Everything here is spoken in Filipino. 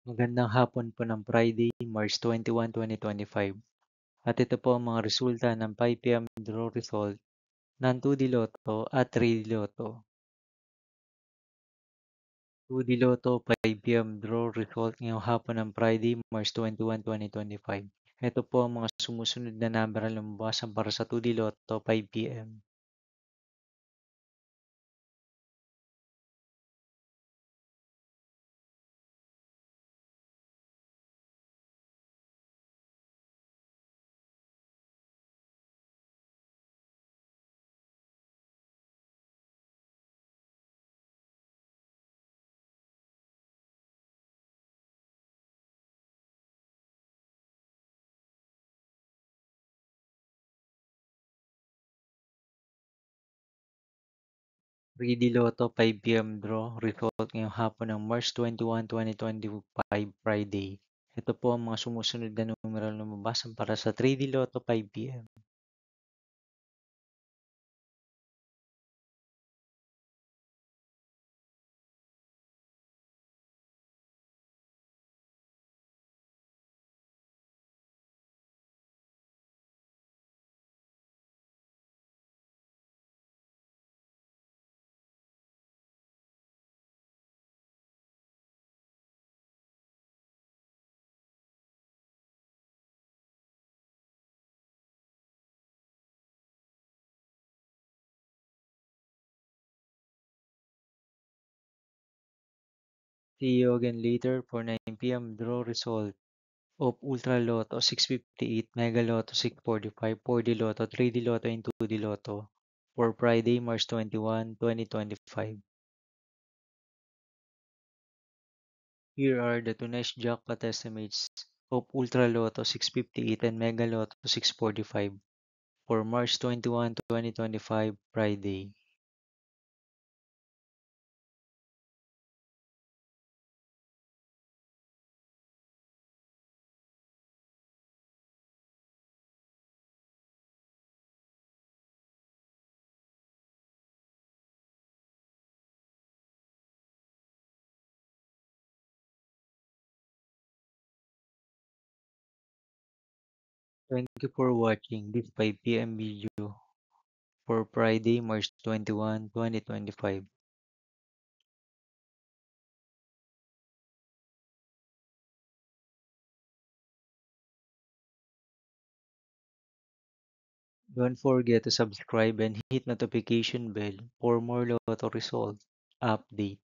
Magandang hapon po ng Friday, March 21, 2025. At ito po ang mga resulta ng 5 p.m. draw result ng 2D Lotto at 3D Lotto. 2D Lotto 5 p.m. draw result ngayong hapon ng Friday, March 21, 2025. Ito po ang mga sumusunod na number na lumabasan para sa 2D Lotto 5 p.m. 3D Lotto 5 p.m. draw result ngayong hapon ng March 21, 2025 Friday. Ito po ang mga sumusunod na numero na lumabasan para sa 3D Lotto 5 p.m. 'See you again later for 9 p.m. draw result of Ultra Lotto 658, Mega Lotto 645, 4D Lotto, 3D Lotto, and 2D Lotto for Friday, March 21, 2025. Here are the tonight's jackpot estimates of Ultra Lotto 658 and Mega Lotto 645 for March 21, 2025, Friday. Thank you for watching this 5 p.m. video for Friday, March 21, 2025. Don't forget to subscribe and hit notification bell for more Lotto result update.